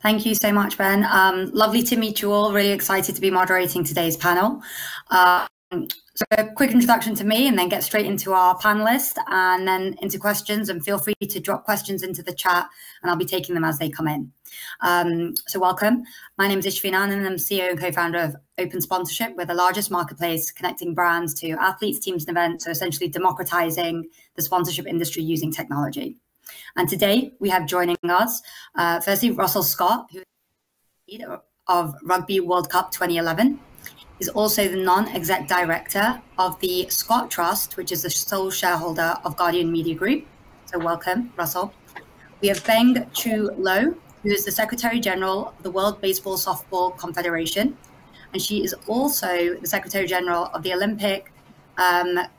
Thank you so much, Ben. Lovely to meet you all. Really excited to be moderating today's panel. So a quick introduction to me and then get straight into our panelists and then into questions, and feel free to drop questions into the chat and I'll be taking them as they come in. So welcome. My name is Ishveen Anand and I'm CEO and co-founder of Open Sponsorship. We're the largest marketplace connecting brands to athletes, teams and events, so essentially democratizing the sponsorship industry using technology. And today we have joining us, firstly, Russell Scott, who is the leader of Rugby World Cup 2011. He's also the non-exec director of the Scott Trust, which is the sole shareholder of Guardian Media Group. So welcome, Russell. We have Beng Choo Lo, who is the Secretary General of the World Baseball Softball Confederation. And she is also the Secretary General of the Olympic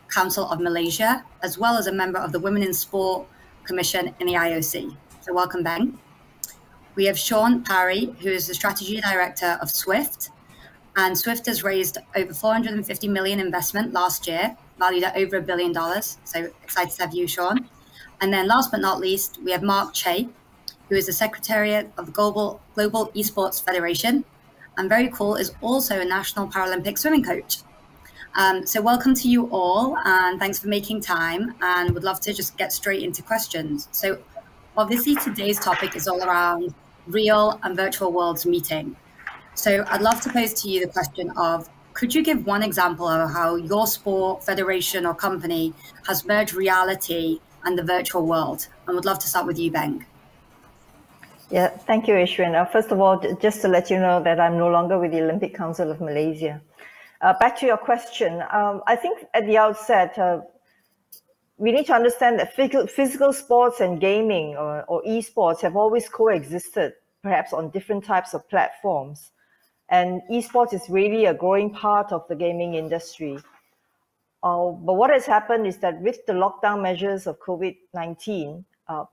Council of Malaysia, as well as a member of the Women in Sport Commission in the IOC. So welcome, Beng. We have Sean Parry, who is the Strategy Director of Zwift. And Zwift has raised over 450 million investment last year, valued at over $1 billion. So excited to have you, Sean. And then last but not least, we have Chay, who is the Secretariat of the Global Esports Federation. And very cool, is also a National Paralympic swimming coach. So welcome to you all, and thanks for making time, and would love to just get straight into questions. So obviously today's topic is all around real and virtual worlds meeting. So I'd love to pose to you the question of, could you give one example of how your sport, federation or company has merged reality and the virtual world? And would love to start with you, Beng. Yeah, thank you, Ishwin. First of all, just to let you know that I'm no longer with the Olympic Council of Malaysia. Back to your question, I think at the outset, we need to understand that physical sports and gaming or esports have always coexisted, perhaps on different types of platforms. And esports is really a growing part of the gaming industry. But what has happened is that with the lockdown measures of COVID-19,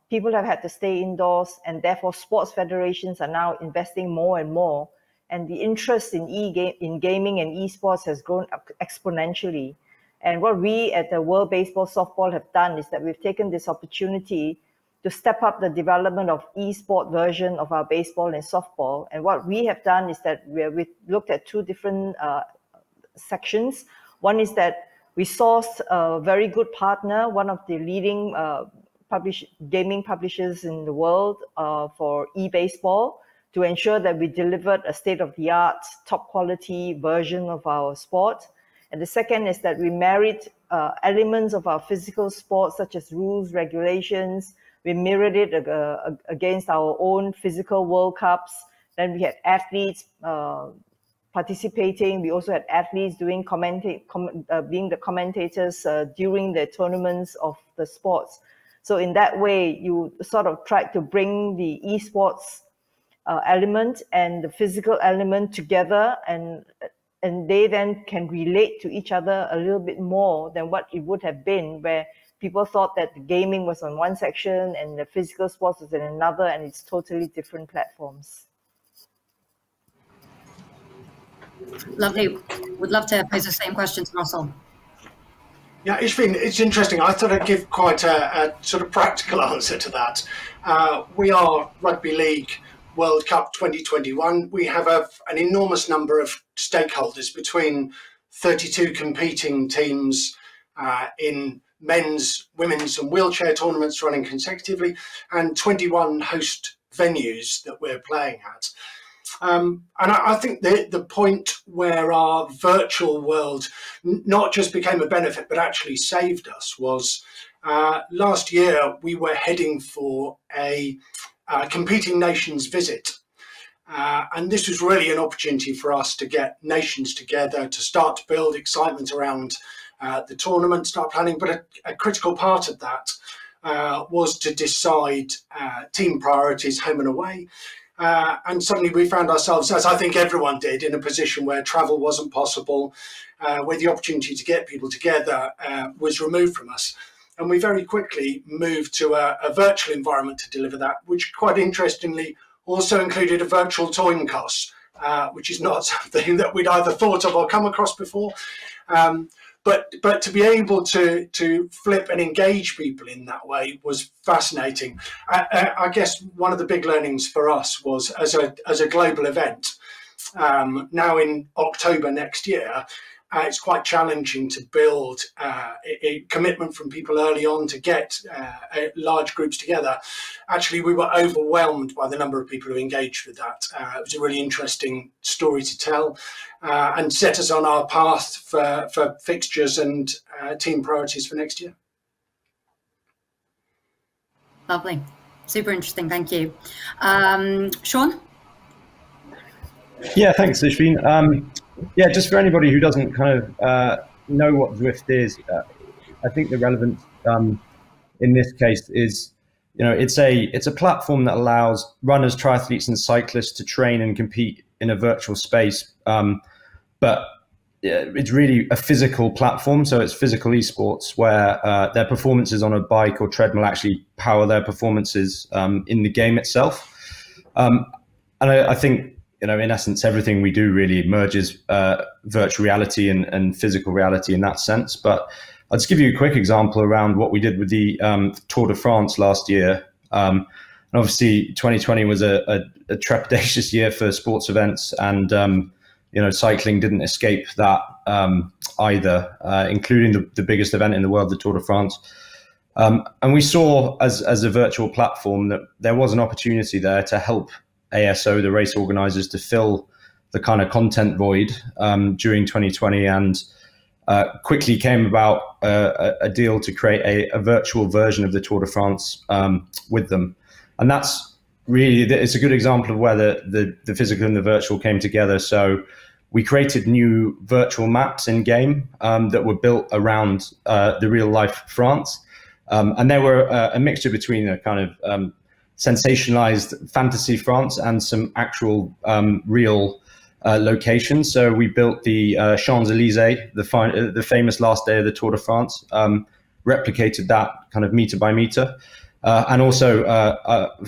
people have had to stay indoors, and therefore sports federations are now investing more and more. And the interest in gaming and esports has grown exponentially. And what we at the World Baseball Softball have done is that we've taken this opportunity to step up the development of esport version of our baseball and softball. And what we have done is that we've looked at two different sections. One is that we sourced a very good partner, one of the leading gaming publishers in the world for e-baseball, to ensure that we delivered a state-of-the-art, top-quality version of our sport. And the second is that we married elements of our physical sports, such as rules, regulations. We mirrored it against our own physical World Cups. Then we had athletes participating. We also had athletes being the commentators during the tournaments of the sports. So in that way, you sort of tried to bring the esports element and the physical element together, and they then can relate to each other a little bit more than what it would have been, where people thought that the gaming was on one section and the physical sports was in another, and it's totally different platforms. Lovely. Would love to pose the same question to Russell. Yeah, Ishveen, it's interesting. I thought I'd give quite a sort of practical answer to that. We are Rugby League World Cup 2021. We have an enormous number of stakeholders, between 32 competing teams in men's, women's and wheelchair tournaments running consecutively, and 21 host venues that we're playing at. And I think the point where our virtual world not just became a benefit but actually saved us was last year we were heading for a competing nations visit. And this was really an opportunity for us to get nations together, to start to build excitement around the tournament, start planning. But a critical part of that was to decide team priorities home and away. And suddenly we found ourselves, as I think everyone did, in a position where travel wasn't possible, where the opportunity to get people together was removed from us. And we very quickly moved to a virtual environment to deliver that, which quite interestingly also included a virtual toyncast, which is not something that we'd either thought of or come across before. but to be able to flip and engage people in that way was fascinating. I guess one of the big learnings for us was as a global event. Now in October next year, it's quite challenging to build a commitment from people early on to get large groups together. Actually, we were overwhelmed by the number of people who engaged with that. It was a really interesting story to tell and set us on our path for fixtures and team priorities for next year. Lovely. Super interesting. Thank you. Sean? Yeah, thanks, Ishveen. Yeah, just for anybody who doesn't kind of know what Zwift is, I think the relevance in this case is, it's a platform that allows runners, triathletes, and cyclists to train and compete in a virtual space. But it's really a physical platform, so it's physical esports where their performances on a bike or treadmill actually power their performances in the game itself. And I think, in essence, everything we do really merges virtual reality and physical reality in that sense. But I'll just give you a quick example around what we did with the Tour de France last year. And obviously, 2020 was a trepidatious year for sports events, and cycling didn't escape that either, including the biggest event in the world, the Tour de France. And we saw as a virtual platform that there was an opportunity there to help ASO, the race organizers, to fill the kind of content void during 2020, and quickly came about a deal to create a virtual version of the Tour de France with them. And that's really, it's a good example of where the physical and the virtual came together. So we created new virtual maps in game that were built around the real life France. And they were a mixture between a kind of sensationalized fantasy France and some actual real locations. So we built the Champs-Élysées, the famous last day of the Tour de France, replicated that kind of meter by meter. And also,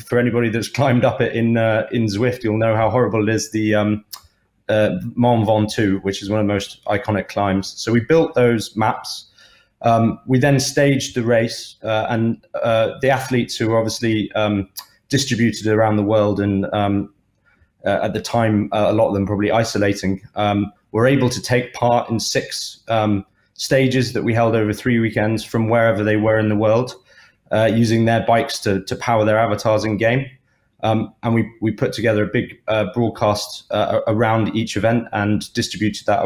for anybody that's climbed up it in Zwift, you'll know how horrible it is, the Mont Ventoux, which is one of the most iconic climbs. So we built those maps. We then staged the race, and the athletes, who were obviously distributed around the world, and at the time, a lot of them probably isolating, were able to take part in 6 stages that we held over 3 weekends from wherever they were in the world, using their bikes to power their avatars in game. And we put together a big broadcast around each event and distributed that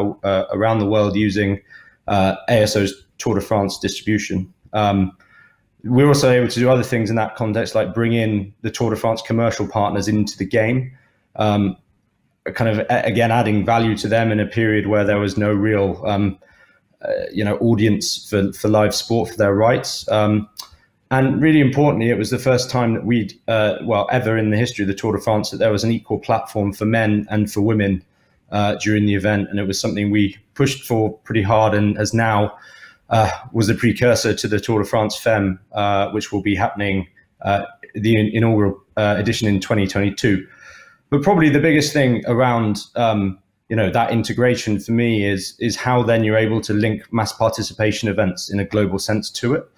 around the world using ASO's Tour de France distribution. We're also able to do other things in that context, like bring in the Tour de France commercial partners into the game, kind of, again, adding value to them in a period where there was no real audience for live sport for their rights. And really importantly, it was the first time that we'd, ever in the history of the Tour de France, that there was an equal platform for men and for women during the event. And it was something we pushed for pretty hard, and as now was the precursor to the Tour de France Femme, which will be happening the inaugural edition in 2022. But probably the biggest thing around that integration for me is how then you're able to link mass participation events in a global sense to it.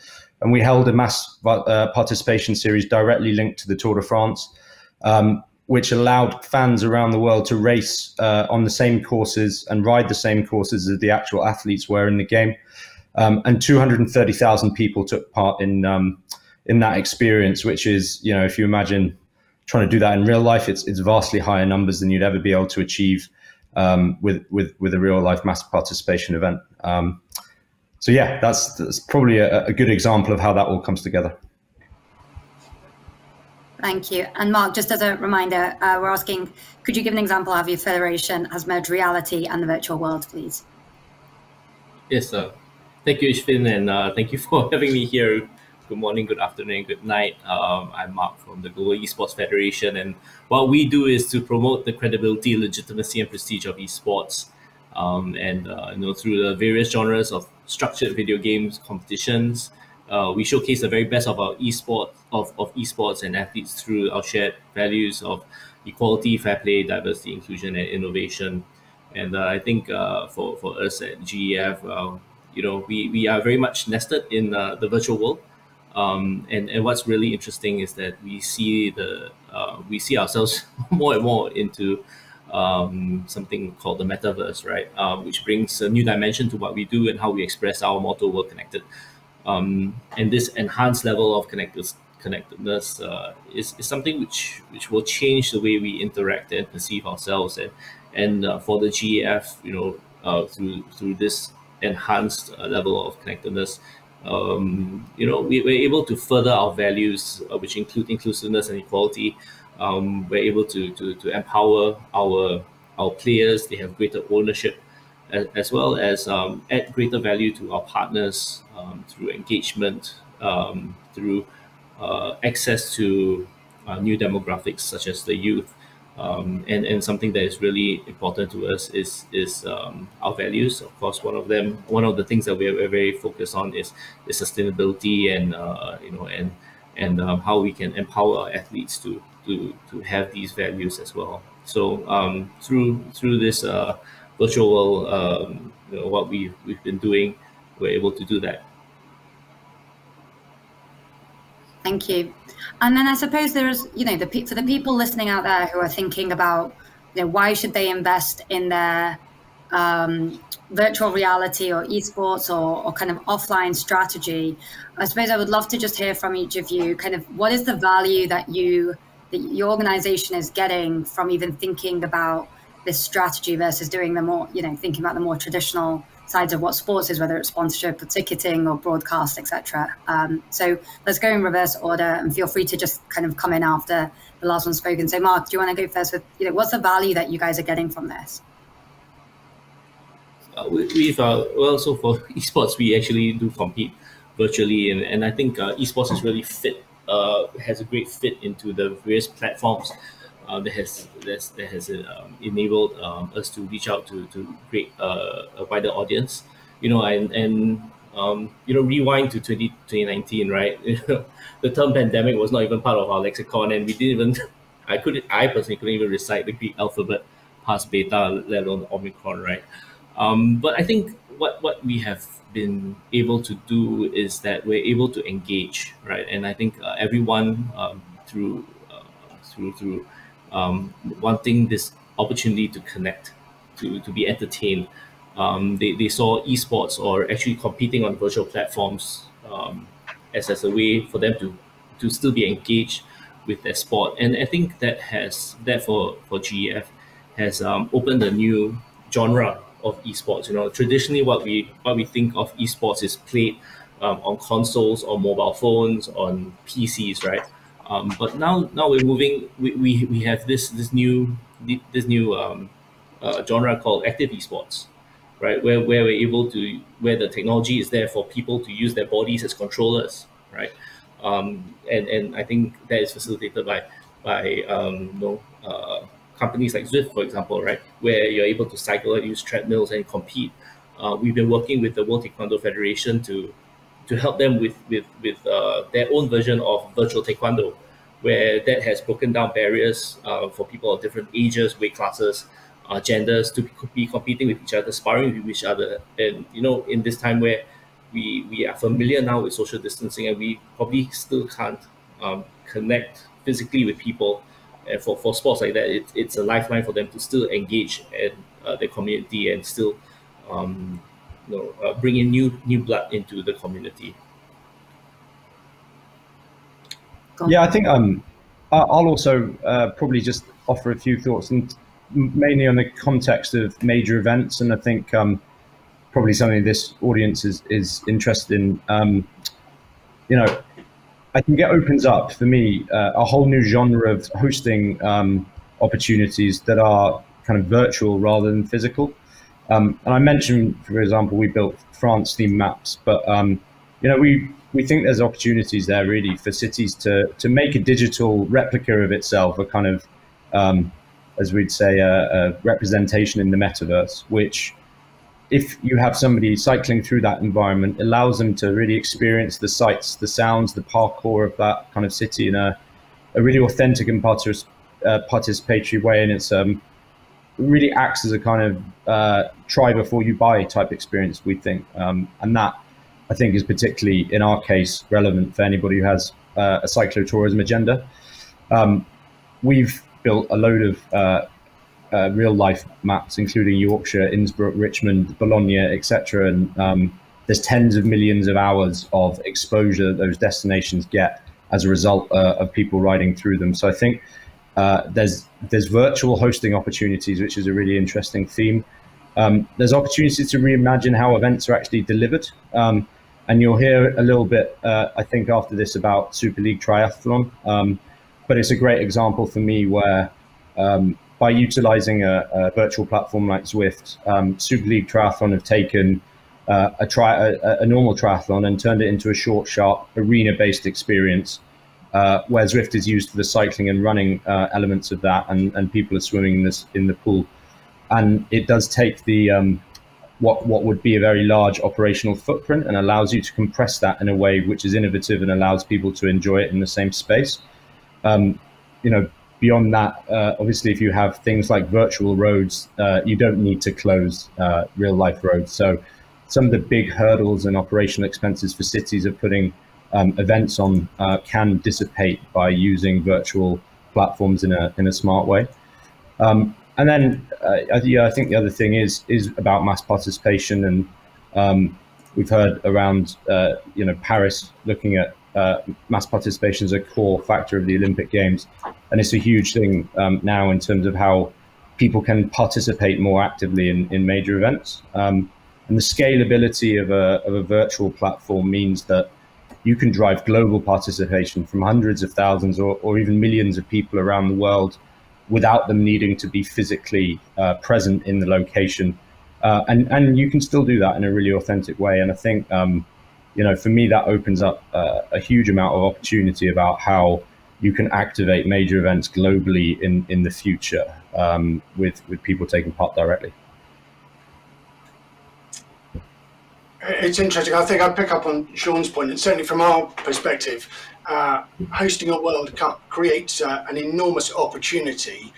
And we held a mass participation series directly linked to the Tour de France, which allowed fans around the world to race on the same courses and ride the same courses as the actual athletes were in the game. And 230,000 people took part in that experience, which is, if you imagine trying to do that in real life, it's vastly higher numbers than you'd ever be able to achieve with a real life mass participation event. So yeah, that's probably a good example of how that all comes together. Thank you. And Mark, just as a reminder, we're asking, could you give an example of how your federation has merged reality and the virtual world, please? Yes, thank you, Ishvin, and thank you for having me here. Good morning, good afternoon, good night. I'm Mark from the Global Esports Federation, and what we do is to promote the credibility, legitimacy, and prestige of esports. Through the various genres of structured video games competitions, we showcase the very best of our esports and athletes through our shared values of equality, fair play, diversity, inclusion, and innovation. And I think for us at GEF, we are very much nested in the virtual world. And what's really interesting is that we see ourselves more and more into something called the metaverse, right? Which brings a new dimension to what we do and how we express our motto, "World Connected." And this enhanced level of connectedness is something which will change the way we interact and perceive ourselves. And for the GEF, through this enhanced level of connectedness, we're able to further our values, which include inclusiveness and equality. We're able to empower our players. They have greater ownership, as well as add greater value to our partners through engagement, through access to new demographics such as the youth. And something that is really important to us is our values. Of course, one of the things that we're very focused on is sustainability and how we can empower our athletes to have these values as well. So through this virtual world, what we've been doing, we're able to do that. Thank you. And then I suppose there's, for the people listening out there who are thinking about, why should they invest in their virtual reality or esports or kind of offline strategy, I suppose I would love to just hear from each of you, kind of what is the value that your organization is getting from even thinking about this strategy versus doing the more, thinking about the more traditional sides of what sports is, whether it's sponsorship or ticketing or broadcast, etc. So let's go in reverse order, and feel free to just kind of come in after the last one spoken. So Mark, do you want to go first with, what's the value that you guys are getting from this? So for esports, we actually do compete virtually, and I think esports is really has a great fit into the various platforms that has enabled us to reach out to create a wider audience. Rewind to 2019, right? The term pandemic was not even part of our lexicon, and we didn't even I personally couldn't even recite the Greek alphabet past beta, let alone Omicron, right? But I think what we have been able to do is that we're able to engage, right? And I think everyone through wanting this opportunity to connect, to be entertained, they saw esports or actually competing on virtual platforms as a way for them to still be engaged with their sport. And I think that for GEF has opened a new genre of esports. Traditionally what we think of esports is played on consoles, on mobile phones, on PCs, right? But now we're moving. We have this new genre called active esports, right? Where we're able to, where the technology is there for people to use their bodies as controllers, right? And I think that is facilitated by companies like Zwift, for example, right? Where you're able to cycle and use treadmills and compete. We've been working with the World Taekwondo Federation to help them with their own version of virtual taekwondo, where that has broken down barriers for people of different ages, weight classes, genders to be competing with each other, sparring with each other. And in this time where we are familiar now with social distancing, and we probably still can't connect physically with people. And for sports like that, it's a lifeline for them to still engage in their community and still bring in new blood into the community. Yeah, I think I'll also probably just offer a few thoughts, and mainly on the context of major events. And I think probably something this audience is interested in. I think it opens up for me a whole new genre of hosting opportunities that are kind of virtual rather than physical. And I mentioned, for example, we built France themed maps, but we think there's opportunities there really for cities to make a digital replica of itself, a kind of, as we'd say, a representation in the metaverse, which, if you have somebody cycling through that environment, allows them to really experience the sights, the sounds, the parkour of that kind of city in a really authentic and participatory way. And it's really acts as a kind of try before you buy type experience, we think. And that, I think, is particularly, in our case, relevant for anybody who has a cyclotourism agenda. We've built a load of real-life maps, including Yorkshire, Innsbruck, Richmond, Bologna, etc. And there's tens of millions of hours of exposure that those destinations get as a result of people riding through them. So I think there's virtual hosting opportunities, which is a really interesting theme. There's opportunities to reimagine how events are actually delivered. And you'll hear a little bit, I think, after this about Super League Triathlon. But it's a great example for me where by utilizing a virtual platform like Zwift, Super League Triathlon have taken a normal triathlon and turned it into a short, sharp, arena-based experience where Zwift is used for the cycling and running elements of that, and people are swimming in the pool. And it does take the what would be a very large operational footprint and allows you to compress that in a way which is innovative and allows people to enjoy it in the same space. Beyond that, obviously, if you have things like virtual roads, you don't need to close real life roads. So some of the big hurdles and operational expenses for cities of putting events on can dissipate by using virtual platforms in a smart way. And then I think the other thing is about mass participation, and we've heard around Paris looking at mass participation as a core factor of the Olympic Games, and it's a huge thing now in terms of how people can participate more actively in major events. And the scalability of a virtual platform means that you can drive global participation from hundreds of thousands or even millions of people around the world without them needing to be physically present in the location. And you can still do that in a really authentic way. And I think, for me, that opens up a huge amount of opportunity about how you can activate major events globally in the future with people taking part directly. It's interesting. I think I'd pick up on Sean's point, and certainly from our perspective, hosting a World Cup creates an enormous opportunity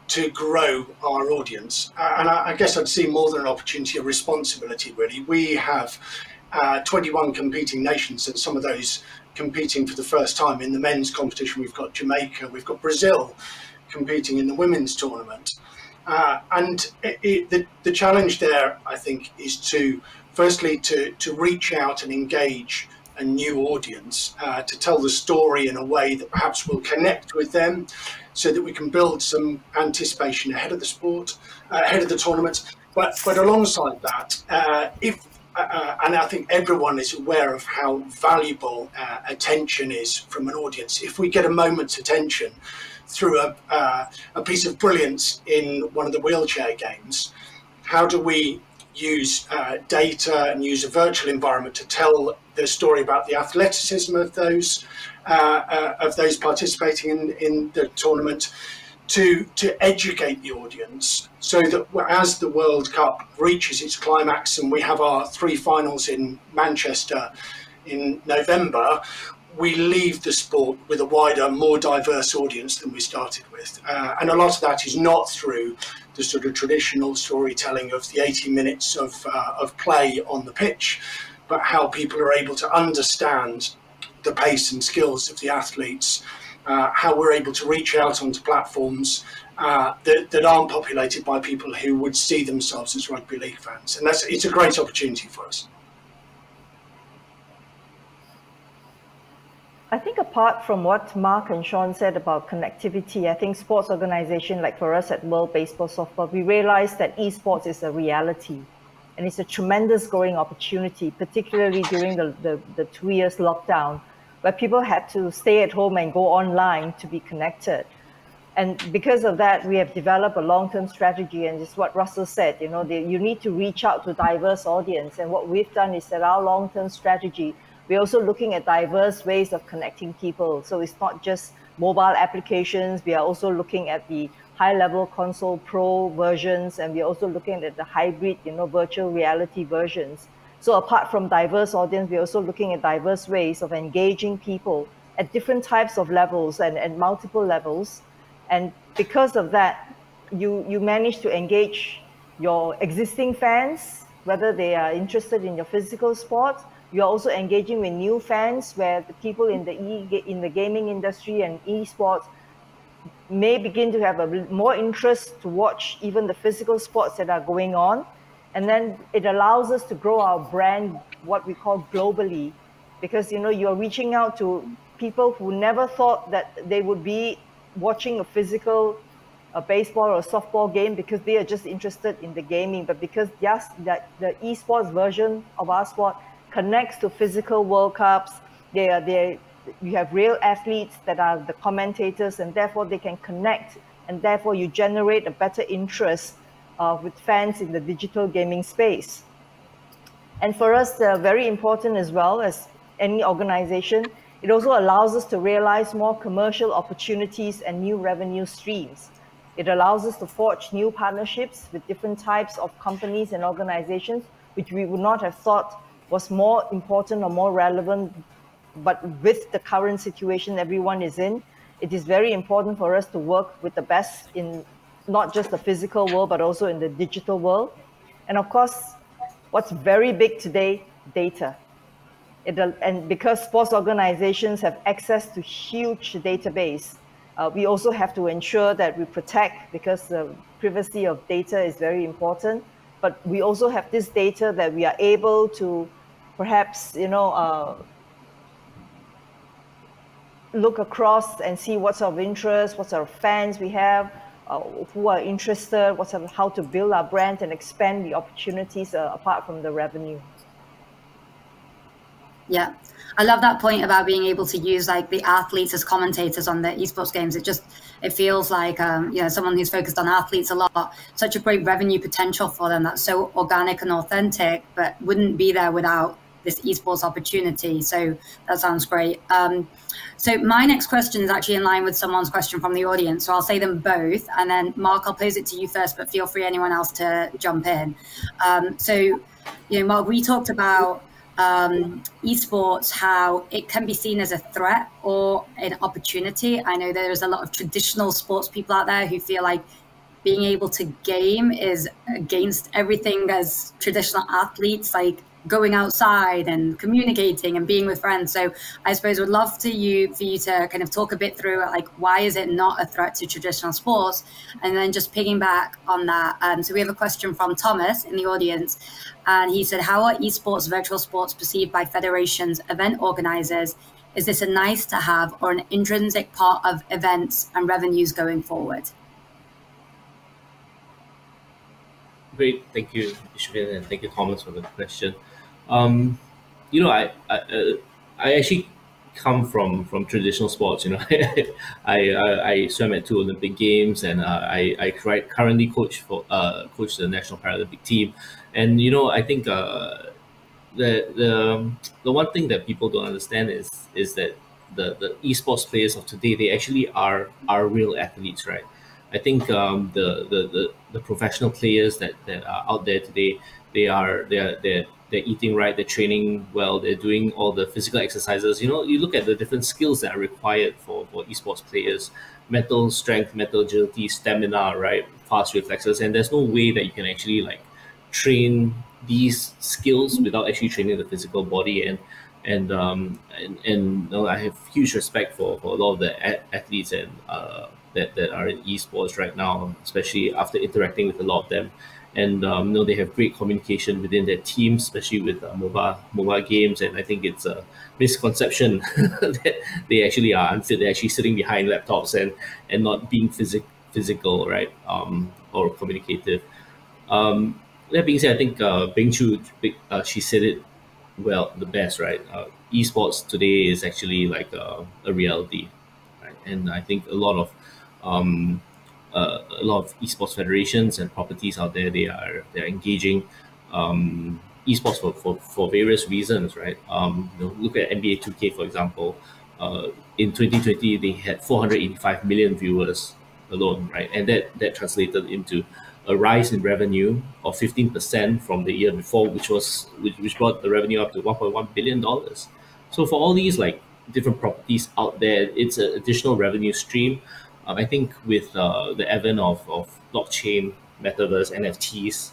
to grow our audience. And I guess I'd see more than an opportunity, a responsibility, really. We have 21 competing nations, and some of those competing for the first time. In the men's competition, we've got Jamaica, we've got Brazil competing in the women's tournament. And the challenge there, I think, is firstly to reach out and engage a new audience, to tell the story in a way that perhaps will connect with them, so that we can build some anticipation ahead of the sport, ahead of the tournament. But alongside that, and I think everyone is aware of how valuable attention is from an audience. If we get a moment's attention through a piece of brilliance in one of the wheelchair games, how do we use data and use a virtual environment to tell the story about the athleticism of those participating in the tournament, to educate the audience, so that as the World Cup reaches its climax and we have our 3 finals in Manchester in November, we leave the sport with a wider, more diverse audience than we started with. And a lot of that is not through the sort of traditional storytelling of the 80 minutes of play on the pitch, but how people are able to understand the pace and skills of the athletes, how we're able to reach out onto platforms that aren't populated by people who would see themselves as rugby league fans. And it's a great opportunity for us. I think apart from what Mark and Sean said about connectivity, I think sports organization, like for us at World Baseball Softball, we realized that esports is a reality. And it's a tremendous growing opportunity, particularly during the 2 years lockdown, where people had to stay at home and go online to be connected. And because of that, we have developed a long-term strategy, and it's what Russell said, you need to reach out to diverse audience. And what we've done is that our long-term strategy, we're also looking at diverse ways of connecting people. So it's not just mobile applications, we are also looking at the high-level console pro versions, and we're also looking at the hybrid, virtual reality versions. So apart from diverse audience, we're also looking at diverse ways of engaging people at different types of levels and multiple levels. And because of that, you manage to engage your existing fans, whether they are interested in your physical sports. You're also engaging with new fans, where the people in the gaming industry and esports may begin to have a more interest to watch even the physical sports that are going on. And then it allows us to grow our brand, what we call globally, because you're reaching out to people who never thought that they would be watching a baseball or a softball game, because they are just interested in the gaming, but because the esports version of our sport connects to physical World Cups. You have real athletes that are the commentators, and therefore they can connect, and therefore you generate a better interest with fans in the digital gaming space. And for us, very important as well as any organization, it also allows us to realize more commercial opportunities and new revenue streams. It allows us to forge new partnerships with different types of companies and organizations, which we would not have thought was more important or more relevant. But with the current situation everyone is in, it is very important for us to work with the best in not just the physical world, but also in the digital world. And of course, what's very big today, data. And because sports organizations have access to huge database, we also have to ensure that we protect, because the privacy of data is very important. But we also have this data that we are able to perhaps, look across and see what's of interest, what sort of fans we have, who are interested, how to build our brand and expand the opportunities apart from the revenue. Yeah, I love that point about being able to use like the athletes as commentators on the esports games. It feels like someone who's focused on athletes a lot, such a great revenue potential for them that's so organic and authentic, but wouldn't be there without this esports opportunity. So that sounds great. So my next question is actually in line with someone's question from the audience. So I'll say them both, and then Mark, I'll pose it to you first, but feel free anyone else to jump in. Mark, we talked about esports, how it can be seen as a threat or an opportunity. I know there's a lot of traditional sports people out there who feel like being able to game is against everything as traditional athletes, like going outside and communicating and being with friends. So I suppose would love for you to kind of talk a bit through like, why is it not a threat to traditional sports? And then just piggyback on that. So we have a question from Thomas in the audience, and he said, how are esports virtual sports perceived by federations, event organizers? Is this a nice to have or an intrinsic part of events and revenues going forward? Great, thank you, Ishvin, and thank you, Thomas, for the question. I actually come from traditional sports. I swam at 2 Olympic Games, and I currently coach the National Paralympic team. And I think the one thing that people don't understand is that the esports players of today, they actually are real athletes, right? I think the professional players that are out there today, they're eating right, they're training well, they're doing all the physical exercises. You look at the different skills that are required for esports players: mental strength, mental agility, stamina, right, fast reflexes, and there's no way that you can actually like train these skills without actually training the physical body. And I have huge respect for a lot of the athletes and that are in esports right now, especially after interacting with a lot of them. And they have great communication within their teams, especially with mobile games. And I think it's a misconception that they actually are unfit. They're actually sitting behind laptops and not being physical, right, or communicative. That being said, I think Beng Choo, she said it well, the best, right? Esports today is actually like a reality, right? And I think a lot of esports federations and properties out there, they're engaging esports for various reasons, right? Look at NBA 2K, for example. In 2020, they had 485 million viewers alone, right? And that translated into a rise in revenue of 15% from the year before, which brought the revenue up to $1.1 billion. So for all these like different properties out there, it's an additional revenue stream. I think with the advent of blockchain, metaverse, NFTs,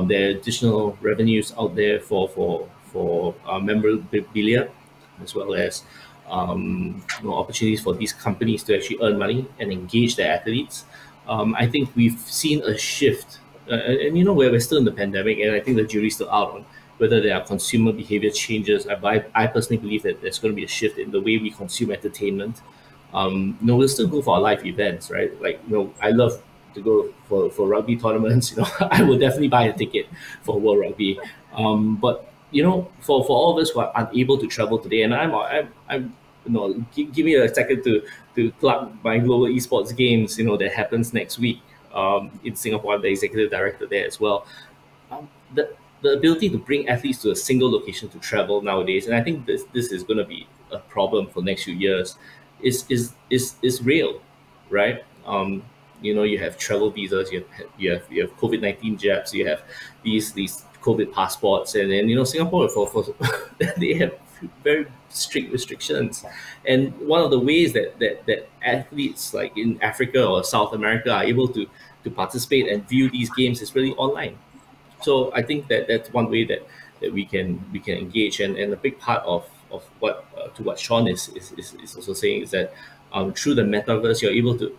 there are additional revenues out there for memorabilia, as well as opportunities for these companies to actually earn money and engage their athletes. I think we've seen a shift, and we're still in the pandemic, and I think the jury's still out on whether there are consumer behavior changes. I personally believe that there's going to be a shift in the way we consume entertainment. We'll still go for our live events, right? Like, I love to go for rugby tournaments. I will definitely buy a ticket for World Rugby. But for all of us who are unable to travel today, and I'm give me a second to plug my global esports games, that happens next week in Singapore. I'm the executive director there as well. The ability to bring athletes to a single location to travel nowadays, and I think this is going to be a problem for the next few years, is real, right? You have travel visas, you have COVID-19 jabs, you have these COVID passports, and then Singapore for they have very strict restrictions. And one of the ways that athletes like in Africa or South America are able to participate and view these games is really online. So I think that's one way that we can engage, and a big part of what to what Sean is also saying is that through the metaverse you're able to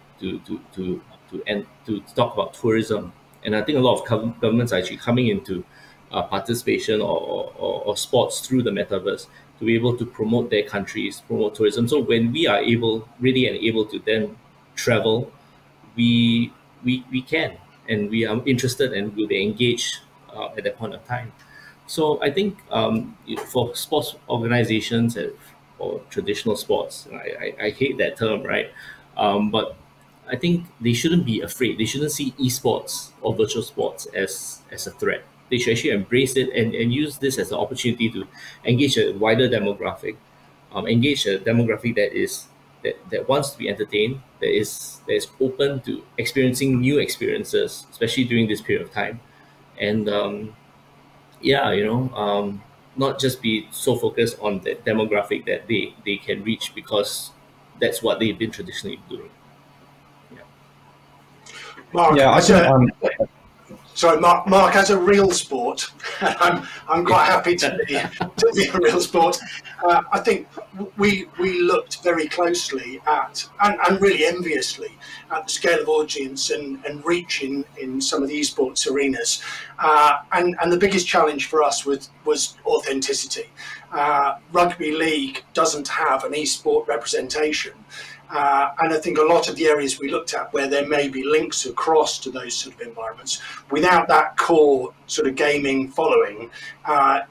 talk about tourism, and I think a lot of governments are actually coming into participation or sports through the metaverse to be able to promote their countries, promote tourism. So when we are able to then travel, we can, and we are interested and will be engaged at that point of time. So I think for sports organizations or traditional sports, I hate that term, right? But I think they shouldn't be afraid. They shouldn't see esports or virtual sports as a threat. They should actually embrace it and use this as an opportunity to engage a wider demographic, engage a demographic that wants to be entertained, that is open to experiencing new experiences, especially during this period of time. And not just be so focused on the demographic that they can reach, because that's what they've been traditionally doing. Mark, yeah, sorry, Mark, as a real sport, I'm quite happy to be a real sport. I think we looked very closely at, and really enviously, at the scale of audience and reach in some of the esports arenas. And the biggest challenge for us was authenticity. Rugby league doesn't have an esport representation. And I think a lot of the areas we looked at where there may be links across to those sort of environments, without that core sort of gaming following,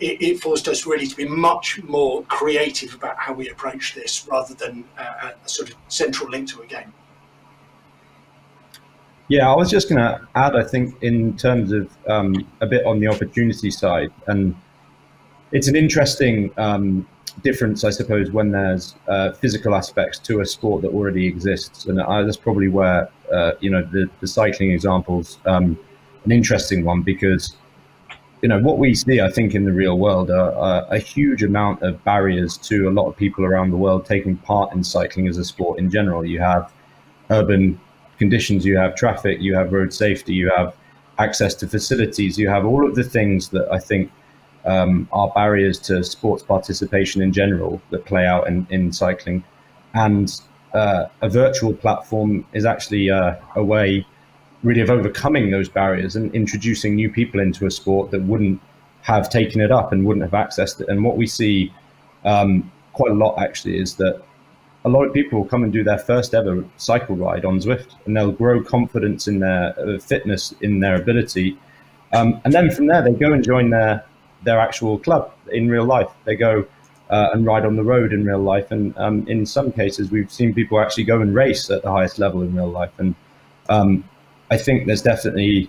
it forced us really to be much more creative about how we approach this, rather than a sort of central link to a game. Yeah, I was just going to add, I think, in terms of a bit on the opportunity side, and it's an interesting difference, I suppose, when there's physical aspects to a sport that already exists, and that's probably where the cycling example's an interesting one, because what we see, I think, in the real world are a huge amount of barriers to a lot of people around the world taking part in cycling as a sport in general. You have urban conditions, you have traffic, you have road safety, you have access to facilities, you have all of the things that I think are barriers to sports participation in general that play out in cycling. And a virtual platform is actually a way really of overcoming those barriers and introducing new people into a sport that wouldn't have taken it up and wouldn't have accessed it. And what we see quite a lot actually is that a lot of people will come and do their first ever cycle ride on Zwift, and they'll grow confidence in their fitness, in their ability. And then from there, they go and join their actual club in real life. They go and ride on the road in real life. And in some cases, we've seen people actually go and race at the highest level in real life. And I think there's definitely,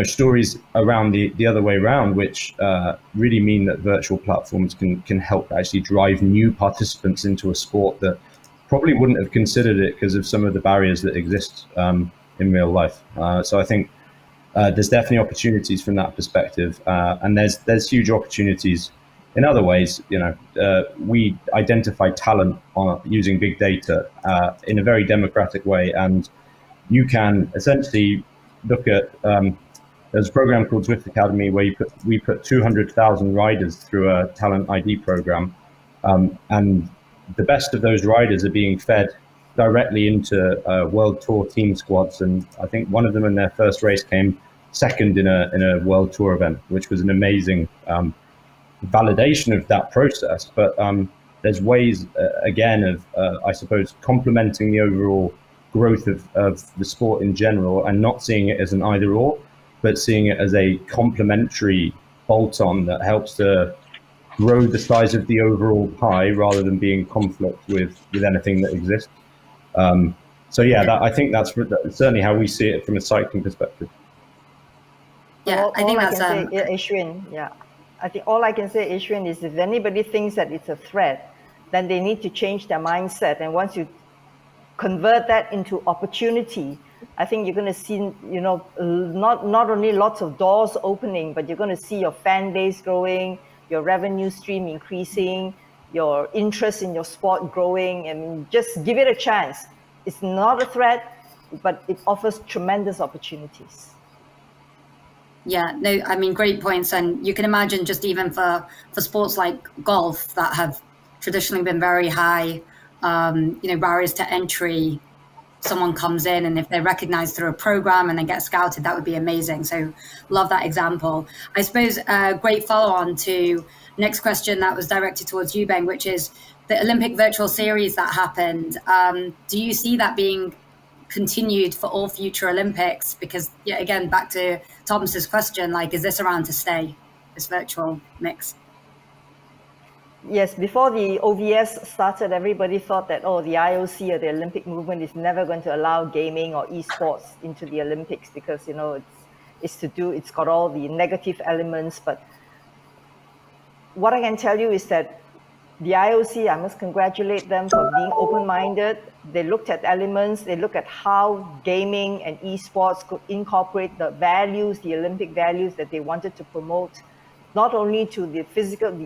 stories around the other way around, which really mean that virtual platforms can help actually drive new participants into a sport that probably wouldn't have considered it because of some of the barriers that exist in real life. So I think there's definitely opportunities from that perspective, and there's huge opportunities in other ways, we identify talent using big data in a very democratic way, and you can essentially look at. There's a program called Zwift Academy where we put 200,000 riders through a talent ID program, and the best of those riders are being fed directly into World Tour team squads. And I think one of them in their first race came second in a World Tour event, which was an amazing validation of that process. But there's ways, again, of, I suppose, complementing the overall growth of the sport in general and not seeing it as an either or, but seeing it as a complementary bolt-on that helps to grow the size of the overall pie rather than being in conflict with anything that exists. So yeah, I think that's certainly how we see it from a cycling perspective. Yeah, I think that's Ashwin, yeah. I think all I can say, Ashwin, is if anybody thinks that it's a threat, then they need to change their mindset. And once you convert that into opportunity, I think you're going to see, not only lots of doors opening, but you're going to see your fan base growing, your revenue stream increasing, your interest in your sport growing. And just give it a chance. It's not a threat, but it offers tremendous opportunities. Yeah, no, I mean, great points. And you can imagine just even for sports like golf that have traditionally been very high, barriers to entry, someone comes in and if they're recognized through a program and then get scouted, that would be amazing. So love that example. I suppose a great follow on to next question that was directed towards you, Beng, which is the Olympic virtual series that happened. Do you see that being continued for all future Olympics? Because yeah, again, back to Thomas's question, like, is this around to stay, this virtual mix? Yes, before the OVS started, everybody thought that, the IOC or the Olympic movement is never going to allow gaming or esports into the Olympics because, it's got all the negative elements. But what I can tell you is that the IOC, I must congratulate them for being open-minded. They looked at elements, they looked at how gaming and esports could incorporate the values, the Olympic values that they wanted to promote, not only to the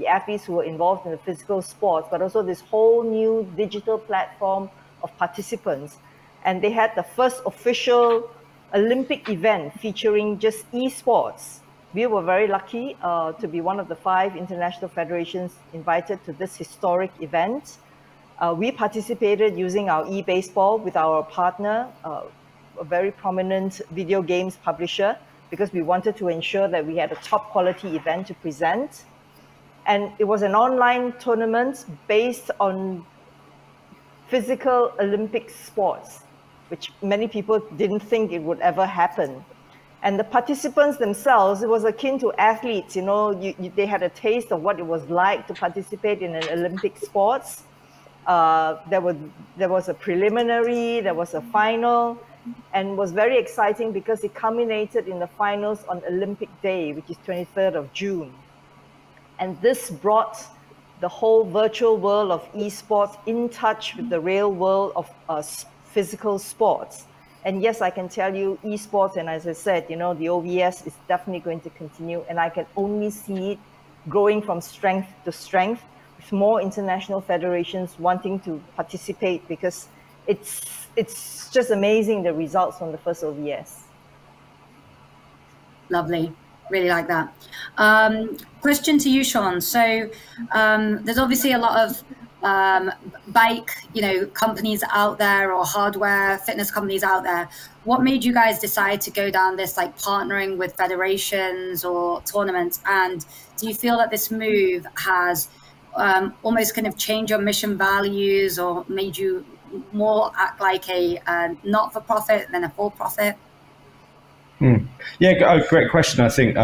athletes who were involved in the physical sports, but also this whole new digital platform of participants. And they had the first official Olympic event featuring just esports. We were very lucky to be one of the 5 international federations invited to this historic event. We participated using our eBaseball with our partner, a very prominent video games publisher, because we wanted to ensure that we had a top quality event to present. And it was an online tournament based on physical Olympic sports, which many people didn't think it would ever happen. And the participants themselves, it was akin to athletes, they had a taste of what it was like to participate in an Olympic sports. There was a preliminary, there was a final, and was very exciting because it culminated in the finals on Olympic Day, which is 23rd of June. And this brought the whole virtual world of esports in touch with the real world of physical sports. And yes, I can tell you esports, and as I said, the OVS is definitely going to continue, and I can only see it growing from strength to strength with more international federations wanting to participate, because it's just amazing, the results from the first OVS. Lovely. Really like that. Question to you, Sean. So there's obviously a lot of bike, companies out there, or hardware fitness companies out there. What made you guys decide to go down this, like, partnering with federations or tournaments? And do you feel that this move has almost kind of changed your mission values, or made you more act like a not-for-profit than a for-profit? Yeah, great question. I think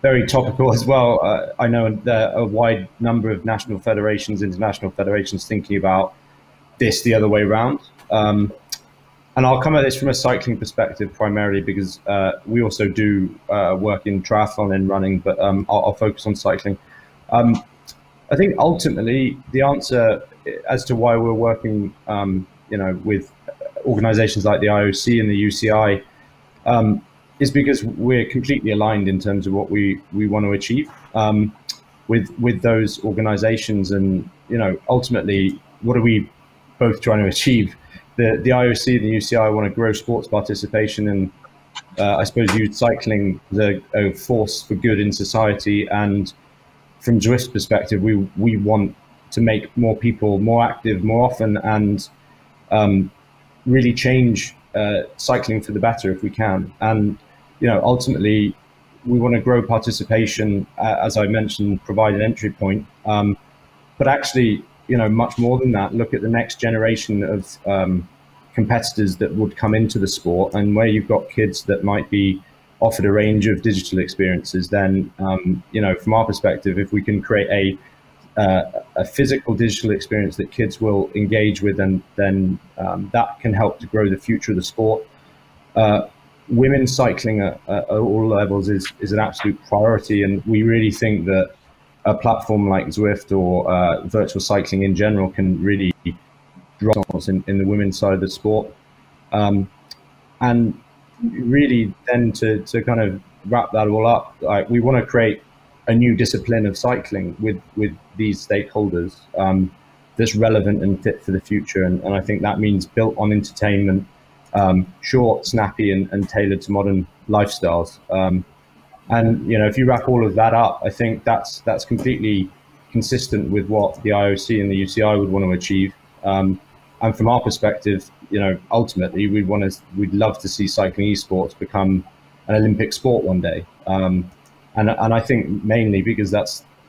very topical as well. I know there are a wide number of national federations, international federations thinking about this the other way around. And I'll come at this from a cycling perspective primarily, because we also do work in triathlon and running, but I'll focus on cycling. I think ultimately the answer as to why we're working, with organizations like the IOC and the UCI is because we're completely aligned in terms of what we want to achieve. with those organizations. And, you know, ultimately, what are we both trying to achieve? The IOC and the UCI want to grow sports participation, and I suppose use cycling as a force for good in society. And from Zwift's perspective, we want to make more people more active more often, and really change cycling for the better if we can. And, you know, ultimately, we want to grow participation, as I mentioned, provide an entry point. But actually, you know, much more than that, look at the next generation of competitors that would come into the sport, and where you've got kids that might be offered a range of digital experiences, then, you know, from our perspective, if we can create a physical digital experience that kids will engage with, and then that can help to grow the future of the sport. Women's cycling at all levels is an absolute priority, and we really think that a platform like Zwift or virtual cycling in general can really drive in the women's side of the sport. And really then to kind of wrap that all up, like, we want to create a new discipline of cycling with these stakeholders that's relevant and fit for the future. And I think that means built on entertainment, short, snappy, and tailored to modern lifestyles. And, you know, if you wrap all of that up, I think that's completely consistent with what the IOC and the UCI would want to achieve. And from our perspective, you know, ultimately we'd love to see cycling esports become an Olympic sport one day. And I think mainly because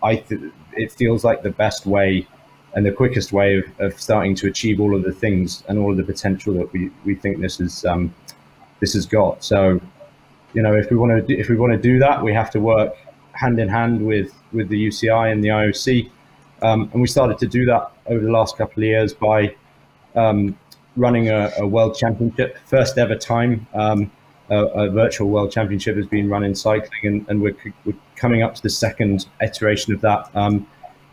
it feels like the best way and the quickest way of starting to achieve all of the things and all of the potential that we think this has got. So, you know, if we want to do that, we have to work hand in hand with the UCI and the IOC. And we started to do that over the last couple of years by running a world championship, first ever time. A virtual world championship has been run in cycling, and we're coming up to the second iteration of that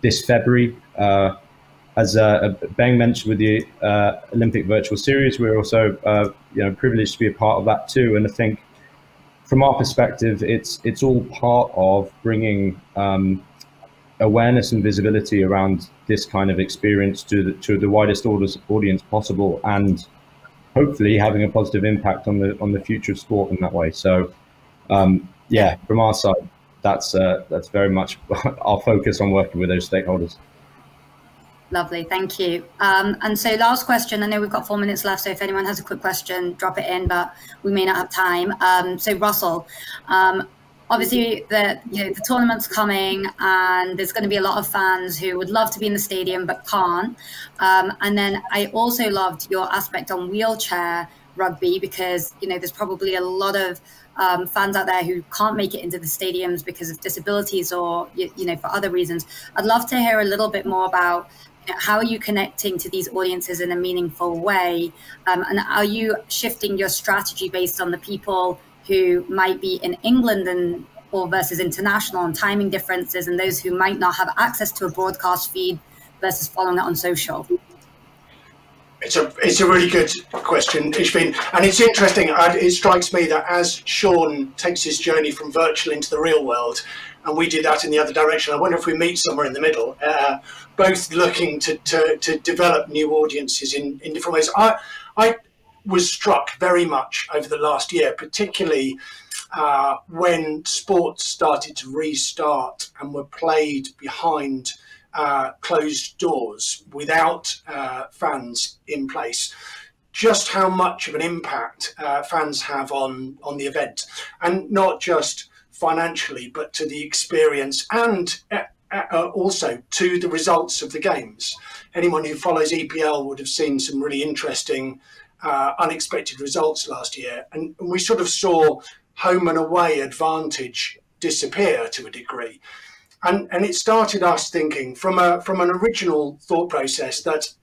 this February. As Beng mentioned with the Olympic Virtual Series, we're also you know, privileged to be a part of that too. And I think from our perspective, it's all part of bringing awareness and visibility around this kind of experience to the widest audience possible, and hopefully having a positive impact on the future of sport in that way. So yeah, from our side, that's very much our focus on working with those stakeholders. Lovely, thank you. And so last question, I know we've got 4 minutes left, so if anyone has a quick question, drop it in, but we may not have time. So Russell, obviously the tournament's coming, and there's going to be a lot of fans who would love to be in the stadium but can't. And then I also loved your aspect on wheelchair rugby, because, you know, there's probably a lot of fans out there who can't make it into the stadiums because of disabilities or, you know, for other reasons. I'd love to hear a little bit more about, you know, how are you connecting to these audiences in a meaningful way? And are you shifting your strategy based on the people who might be in England or versus international, and timing differences, and those who might not have access to a broadcast feed versus following it on social? It's a really good question, Ishvin, and it's interesting. It strikes me that as Sean takes his journey from virtual into the real world, and we do that in the other direction, I wonder if we meet somewhere in the middle, both looking to develop new audiences in different ways. I was struck very much over the last year, particularly when sports started to restart and were played behind closed doors without fans in place, just how much of an impact fans have on the event, and not just financially, but to the experience and also to the results of the games. Anyone who follows EPL would have seen some really interesting unexpected results last year, and we sort of saw home and away advantage disappear to a degree. And it started us thinking from an original thought process that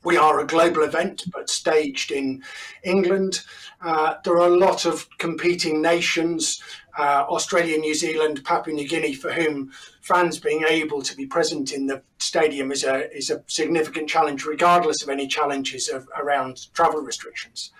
we are a global event, but staged in England. There are a lot of competing nations, Australia, New Zealand, Papua New Guinea, for whom fans being able to be present in the stadium is a significant challenge, regardless of any challenges around travel restrictions.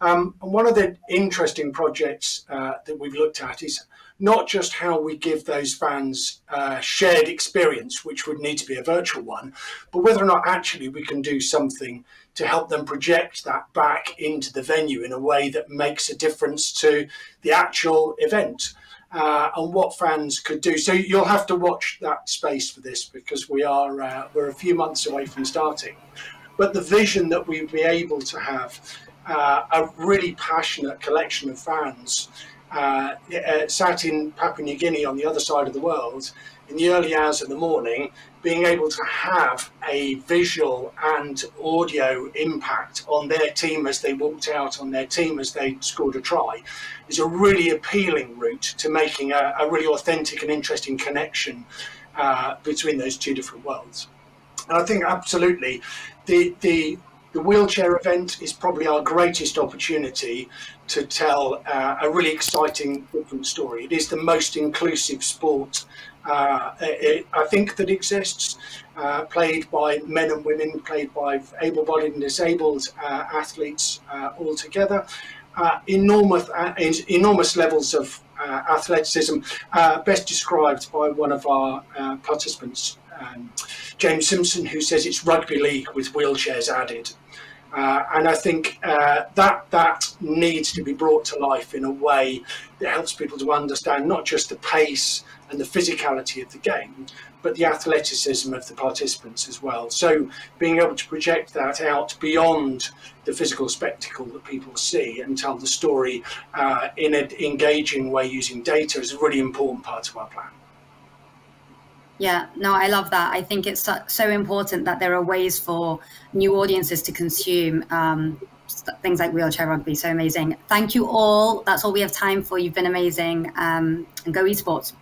And one of the interesting projects that we've looked at is not just how we give those fans shared experience, which would need to be a virtual one, but whether or not actually we can do something to help them project that back into the venue in a way that makes a difference to the actual event. And what fans could do. So you'll have to watch that space for this, because we're a few months away from starting. But the vision that we'd be able to have a really passionate collection of fans sat in Papua New Guinea on the other side of the world in the early hours of the morning, being able to have a visual and audio impact on their team as they walked out, on their team as they scored a try, is a really appealing route to making a really authentic and interesting connection between those two different worlds. And I think absolutely the wheelchair event is probably our greatest opportunity to tell a really exciting, different story. It is the most inclusive sport I think that exists, played by men and women, played by able-bodied and disabled athletes all together. Enormous levels of athleticism, best described by one of our participants, James Simpson, who says it's rugby league with wheelchairs added. And I think that needs to be brought to life in a way that helps people to understand not just the pace and the physicality of the game, but the athleticism of the participants as well. So being able to project that out beyond the physical spectacle that people see and tell the story in an engaging way using data is a really important part of our plan. Yeah, no, I love that. I think it's so important that there are ways for new audiences to consume things like wheelchair rugby. So amazing. Thank you all. That's all we have time for. You've been amazing. And go esports.